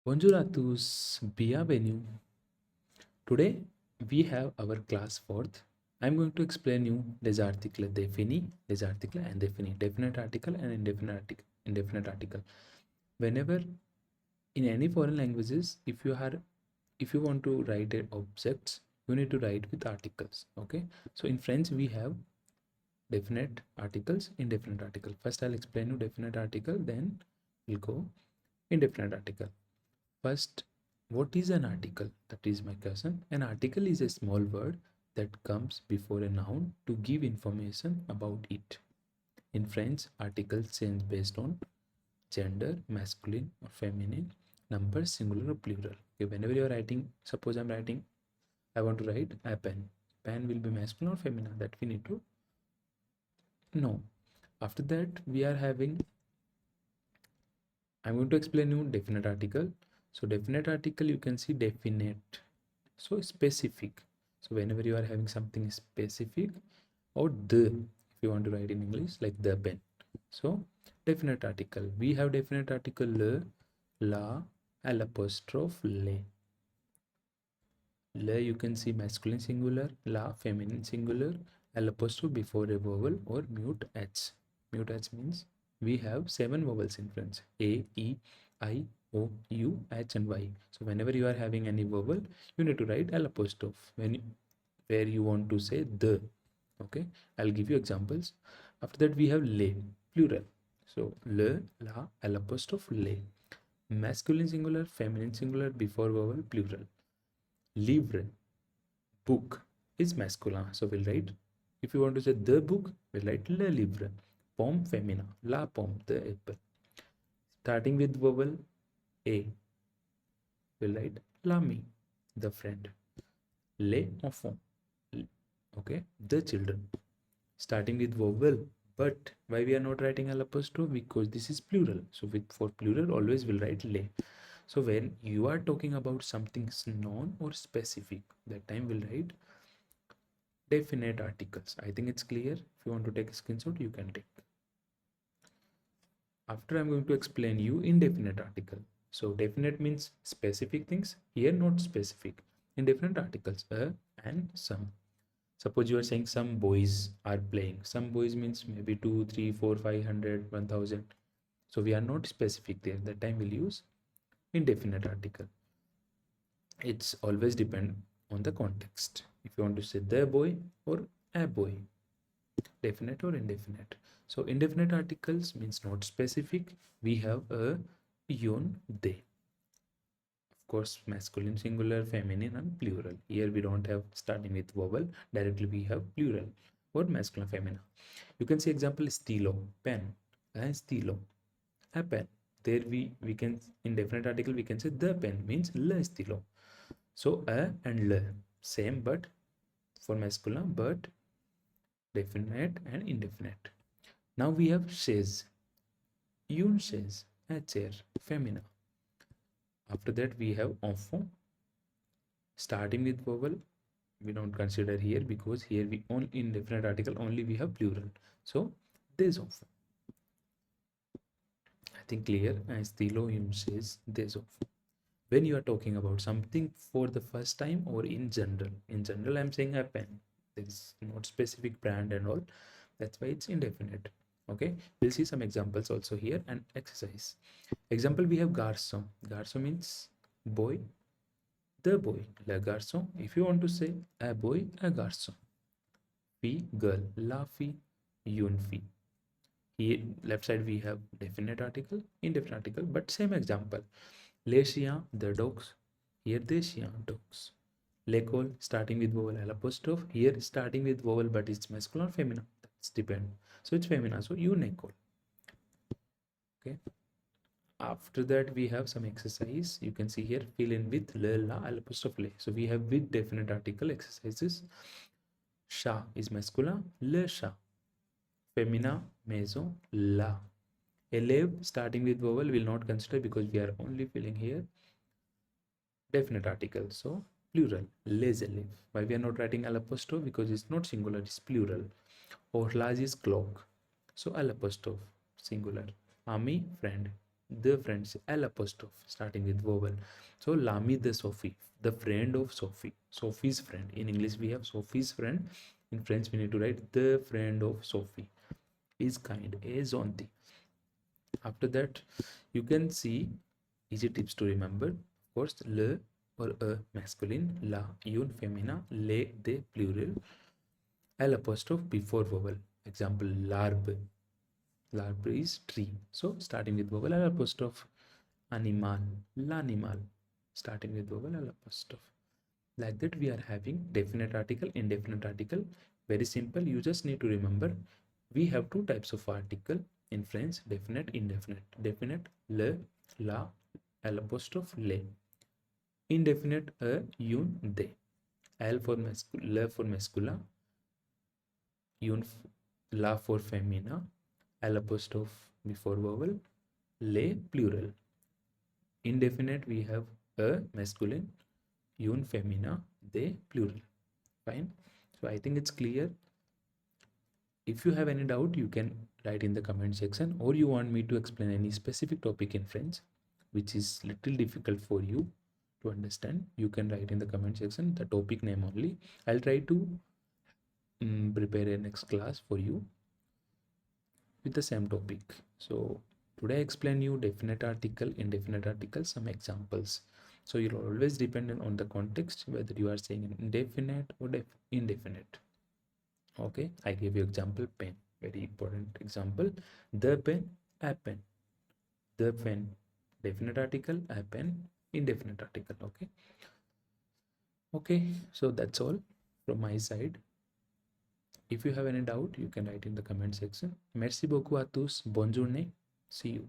Bonjour à tous, bienvenue. Today we have our class fourth. I'm going to explain you les articles définis, les articles indéfinis, definite article and indefinite article. Whenever in any foreign languages, if you want to write objects, you need to write with articles. Okay. So in French we have definite articles, indefinite article. First I'll explain you definite article, then we'll go indefinite article. First, what is an article? That is my question. An article is a small word that comes before a noun to give information about it. In French, articles change based on gender, masculine or feminine, number, singular or plural. Okay, whenever you are writing, suppose I want to write a pen. Pen will be masculine or feminine. That we need to know. After that, we are having, I'm going to explain you definite article. So definite article, you can see definite. So specific. So whenever you are having something specific, or the, if you want to write in English, like the pen. So definite article. We have definite article le, la, l apostrophe le. Le you can see masculine singular, la feminine singular, l apostrophe before a vowel or mute h. Mute h means we have 7 vowels in French: a, e, I, o, u, h and y. So whenever you are having any vowel, you need to write l apostrophe where you want to say the. Okay, I'll give you examples. After that we have le, plural. So le, la, l apostrophe le. Masculine singular, feminine singular before vowel, plural. Livre, book is masculine. So we'll write, if you want to say the book, we'll write le livre. Pomme femina, la pomme, the apple. Starting with vowel A, we'll write l'ami, the friend. Les enfants, okay, the children. Starting with vowel, but why we are not writing L apostrophe? Because this is plural. So for plural, always we'll write le. So when you are talking about something known or specific, that time we'll write definite articles. I think it's clear. If you want to take a screenshot, you can take. After I'm going to explain you indefinite article. So definite means specific things. Here not specific. Indefinite articles and some. Suppose you are saying some boys are playing. Some boys means maybe 2, 3, 4, 500, 1000. So we are not specific there. That time we'll use indefinite article. It's always depend on the context. If you want to say the boy or a boy, definite or indefinite. So indefinite articles means not specific. We have a yon, they. Of course, masculine singular, feminine and plural. Here we don't have starting with vowel. Directly we have plural or masculine, feminine. You can see example stilo, pen, and stilo, a pen. There we can, in definite article we can say the pen means le stilo. So a and le same, but for masculine, but definite and indefinite. Now we have chaise, une chaise, a chair, feminine. After that we have enfant, starting with vowel. We don't consider here because here we only in definite article only we have plural. So des enfants. I think clear. As Thilo him says des enfants. When you are talking about something for the first time or in general I'm saying a pen. There is not specific brand and all. That's why it's indefinite. Okay, we'll see some examples also here and exercise. Example, we have garçon. Garçon means boy, the boy, le garçon. If you want to say a boy, a garçon. Fille, girl, la fille, une fille. Here left side we have definite article, indefinite article, but same example. Les chiens, the dogs. Here des chiens, dogs. L'école, starting with vowel, L apostrophe. Here starting with vowel, but it's masculine or feminine. That's depend. So it's feminine. So une école. Okay. After that we have some exercise. You can see here fill in with le, la, L apostrophe le. So we have with definite article exercises. Chat is masculine, le chat. Femina, maison, la. Élève starting with vowel will not consider because we are only filling here definite article. So plural, les élèves. Why we are not writing L apostrophe? Because it's not singular, it's plural. Horloge is clock. So L apostrophe, singular. Ami, friend. the friends, L apostrophe starting with vowel. So Lami the Sophie, the friend of Sophie, Sophie's friend. In English we have Sophie's friend. In French we need to write the friend of Sophie is kind, est gentil. After that, you can see easy tips to remember. Of course, le or a masculine, la un femina, les they plural, L apostrophe before vowel. Example, l'arbre. L'arbre is tree. So starting with vowel, L apostrophe. Animal, l'animal. Starting with vowel, L apostrophe. Like that, we are having definite article, indefinite article. Very simple. You just need to remember we have two types of article in French: definite, indefinite. Definite, le, la, L apostrophe, le. Indefinite, a, un, they. L for masculine, le for masculine, un, la for femina, L apostrophe before vowel, le plural. Indefinite, we have a masculine, un femina, they plural. Fine. So I think it's clear. If you have any doubt, you can write in the comment section, or you want me to explain any specific topic in French which is little difficult for you to understand, you can write in the comment section the topic name only. I'll try to prepare a next class for you with the same topic. So today I explain you definite article, indefinite article, some examples. So you'll always depend on the context whether you are saying indefinite or indefinite. Okay, I gave you example pen, very important example. The pen, a pen. The pen, definite article, a pen, indefinite article. Okay, so that's all from my side. If you have any doubt, you can write in the comment section. Merci beaucoup à tous. Bonne journée. See you.